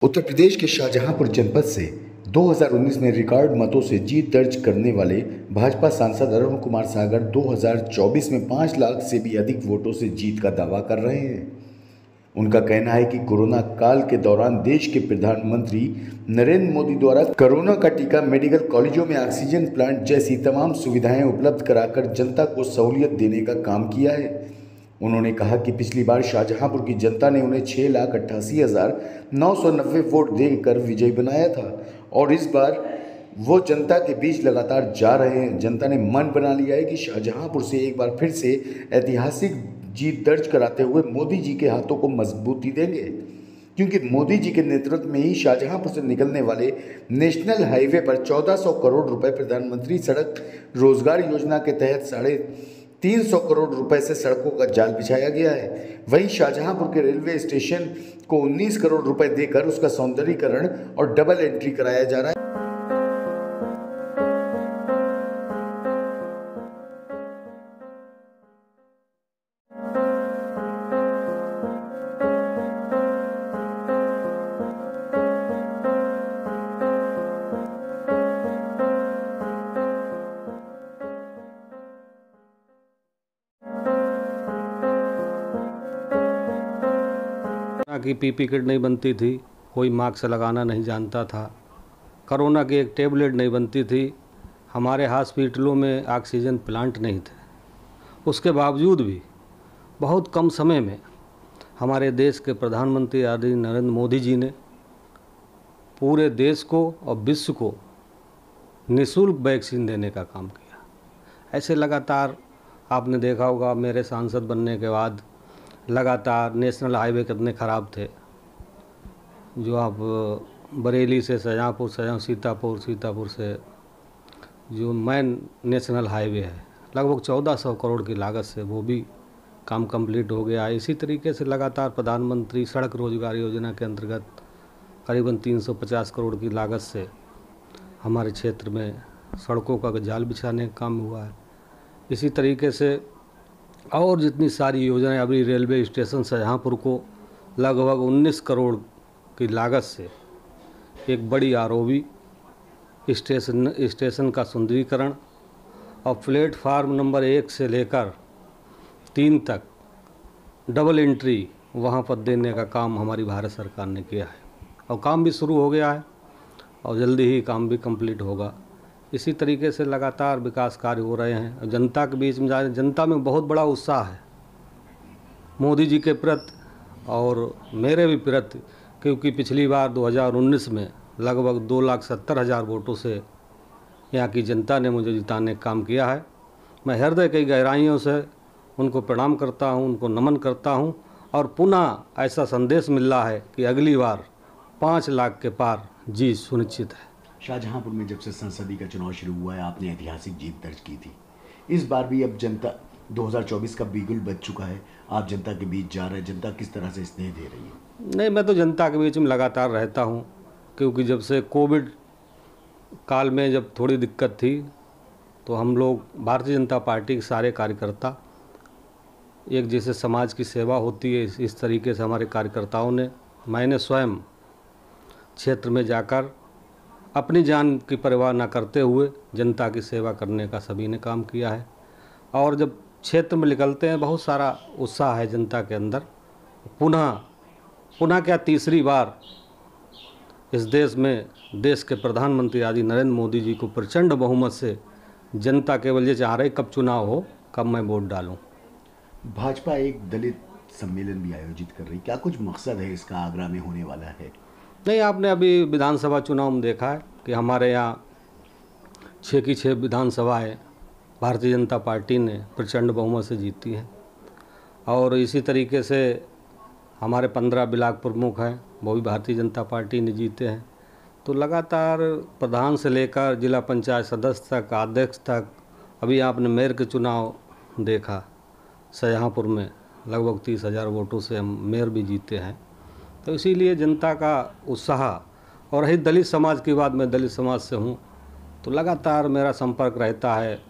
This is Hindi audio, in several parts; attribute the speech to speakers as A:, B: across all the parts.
A: उत्तर प्रदेश के शाहजहांपुर जनपद से 2019 में रिकॉर्ड मतों से जीत दर्ज करने वाले भाजपा सांसद अरुण कुमार सागर 2024 में 5 लाख से भी अधिक वोटों से जीत का दावा कर रहे हैं। उनका कहना है कि कोरोना काल के दौरान देश के प्रधानमंत्री नरेंद्र मोदी द्वारा कोरोना का टीका, मेडिकल कॉलेजों में ऑक्सीजन प्लांट जैसी तमाम सुविधाएं उपलब्ध कराकर जनता को सहूलियत देने का काम किया है। उन्होंने कहा कि पिछली बार शाहजहांपुर की जनता ने उन्हें 6,88,990 वोट देकर विजयी बनाया था और इस बार वो जनता के बीच लगातार जा रहे हैं। जनता ने मन बना लिया है कि शाहजहांपुर से एक बार फिर से ऐतिहासिक जीत दर्ज कराते हुए मोदी जी के हाथों को मजबूती देंगे, क्योंकि मोदी जी के नेतृत्व में ही शाहजहांपुर से निकलने वाले नेशनल हाईवे पर 1400 करोड़ रुपए प्रधानमंत्री सड़क रोजगार योजना के तहत 350 करोड़ रुपए से सड़कों का जाल बिछाया गया है। वहीं शाहजहांपुर के रेलवे स्टेशन को 19 करोड़ रुपए देकर उसका सौंदर्यीकरण और डबल एंट्री कराया जा रहा है।
B: की पीपी किट नहीं बनती थी, कोई मास्क लगाना नहीं जानता था, कोरोना की एक टेबलेट नहीं बनती थी, हमारे हॉस्पिटलों में ऑक्सीजन प्लांट नहीं थे। उसके बावजूद भी बहुत कम समय में हमारे देश के प्रधानमंत्री आदरणीय नरेंद्र मोदी जी ने पूरे देश को और विश्व को निःशुल्क वैक्सीन देने का काम किया। ऐसे लगातार आपने देखा होगा, मेरे सांसद बनने के बाद लगातार नेशनल हाईवे कितने ख़राब थे, जो आप बरेली से शाहजहांपुर, सीतापुर से जो मेन नेशनल हाईवे है, लगभग 1400 करोड़ की लागत से वो भी काम कंप्लीट हो गया। इसी तरीके से लगातार प्रधानमंत्री सड़क रोजगार योजना के अंतर्गत करीबन 350 करोड़ की लागत से हमारे क्षेत्र में सड़कों का जाल बिछाने का काम हुआ है। इसी तरीके से और जितनी सारी योजनाएं, अभी रेलवे स्टेशन शाहजहांपुर को लगभग 19 करोड़ की लागत से एक बड़ी आरओबी स्टेशन का सुंदरीकरण और प्लेटफार्म नंबर 1 से लेकर 3 तक डबल एंट्री वहां पर देने का काम हमारी भारत सरकार ने किया है और काम भी शुरू हो गया है और जल्दी ही काम भी कंप्लीट होगा। इसी तरीके से लगातार विकास कार्य हो रहे हैं। जनता के बीच में जनता में बहुत बड़ा उत्साह है मोदी जी के प्रति और मेरे भी प्रति, क्योंकि पिछली बार 2019 में लगभग 2,70,000 वोटों से यहाँ की जनता ने मुझे जिताने का काम किया है। मैं हृदय की गहराइयों से उनको प्रणाम करता हूँ, उनको नमन करता हूँ और पुनः ऐसा संदेश मिल रहा है कि अगली बार 5 लाख के पार जीत सुनिश्चित है।
A: शाहजहांपुर में जब से संसदीय का चुनाव शुरू हुआ है, आपने ऐतिहासिक जीत दर्ज की थी। इस बार भी अब जनता 2024 का बिगुल बज चुका है, आप जनता के बीच जा रहे हैं, जनता किस तरह से स्नेह दे रही है?
B: नहीं, मैं तो जनता के बीच में लगातार रहता हूँ, क्योंकि जब से कोविड काल में जब थोड़ी दिक्कत थी तो हम लोग भारतीय जनता पार्टी के सारे कार्यकर्ता, एक जैसे समाज की सेवा होती है इस तरीके से हमारे कार्यकर्ताओं ने, मैंने स्वयं क्षेत्र में जाकर अपनी जान की परवाह न करते हुए जनता की सेवा करने का सभी ने काम किया है। और जब क्षेत्र में निकलते हैं बहुत सारा उत्साह है जनता के अंदर। पुनः क्या तीसरी बार इस देश में देश के प्रधानमंत्री आदि नरेंद्र मोदी जी को प्रचंड बहुमत से जनता केवल ये चाह रही कब चुनाव हो, कब मैं वोट डालूं।
A: भाजपा एक दलित सम्मेलन भी आयोजित कर रही, क्या कुछ मकसद है इसका? आगरा में होने वाला है।
B: नहीं, आपने अभी विधानसभा चुनाव में देखा है कि हमारे यहाँ 6 की 6 विधानसभाएँ भारतीय जनता पार्टी ने प्रचंड बहुमत से जीती हैं और इसी तरीके से हमारे 15 ब्लॉक प्रमुख हैं, वो भी भारतीय जनता पार्टी ने जीते हैं। तो लगातार प्रधान से लेकर जिला पंचायत सदस्य तक, अध्यक्ष तक, अभी आपने मेयर के चुनाव देखा शाहजहांपुर में लगभग 30,000 वोटों से हम मेयर भी जीते हैं। तो इसीलिए जनता का उत्साह, और रही दलित समाज की बात, मैं दलित समाज से हूँ तो लगातार मेरा संपर्क रहता है।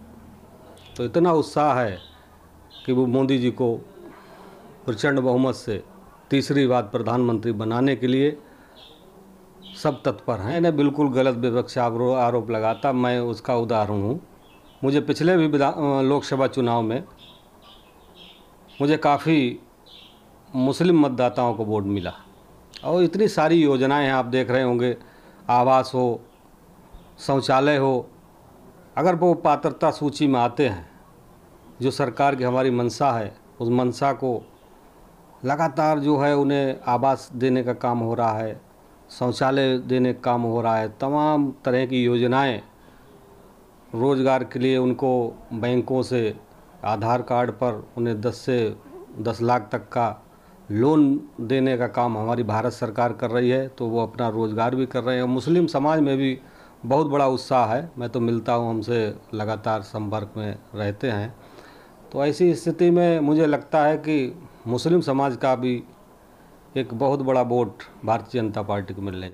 B: तो इतना उत्साह है कि वो मोदी जी को प्रचंड बहुमत से तीसरी बार प्रधानमंत्री बनाने के लिए सब तत्पर हैं। मैंने बिल्कुल गलत विवक्षा आरोप लगाता, मैं उसका उदाहरण हूँ। मुझे पिछले भी लोकसभा चुनाव में मुझे काफ़ी मुस्लिम मतदाताओं को वोट मिला, और इतनी सारी योजनाएं हैं, आप देख रहे होंगे, आवास हो, शौचालय हो, अगर वो पात्रता सूची में आते हैं, जो सरकार की हमारी मंशा है, उस मंशा को लगातार जो है उन्हें आवास देने का काम हो रहा है, शौचालय देने का काम हो रहा है, तमाम तरह की योजनाएं, रोज़गार के लिए उनको बैंकों से आधार कार्ड पर उन्हें 10 से 10 लाख तक का लोन देने का काम हमारी भारत सरकार कर रही है, तो वो अपना रोज़गार भी कर रहे हैं। मुस्लिम समाज में भी बहुत बड़ा उत्साह है, मैं तो मिलता हूँ, हमसे लगातार संपर्क में रहते हैं। तो ऐसी स्थिति में मुझे लगता है कि मुस्लिम समाज का भी एक बहुत बड़ा वोट भारतीय जनता पार्टी को मिलने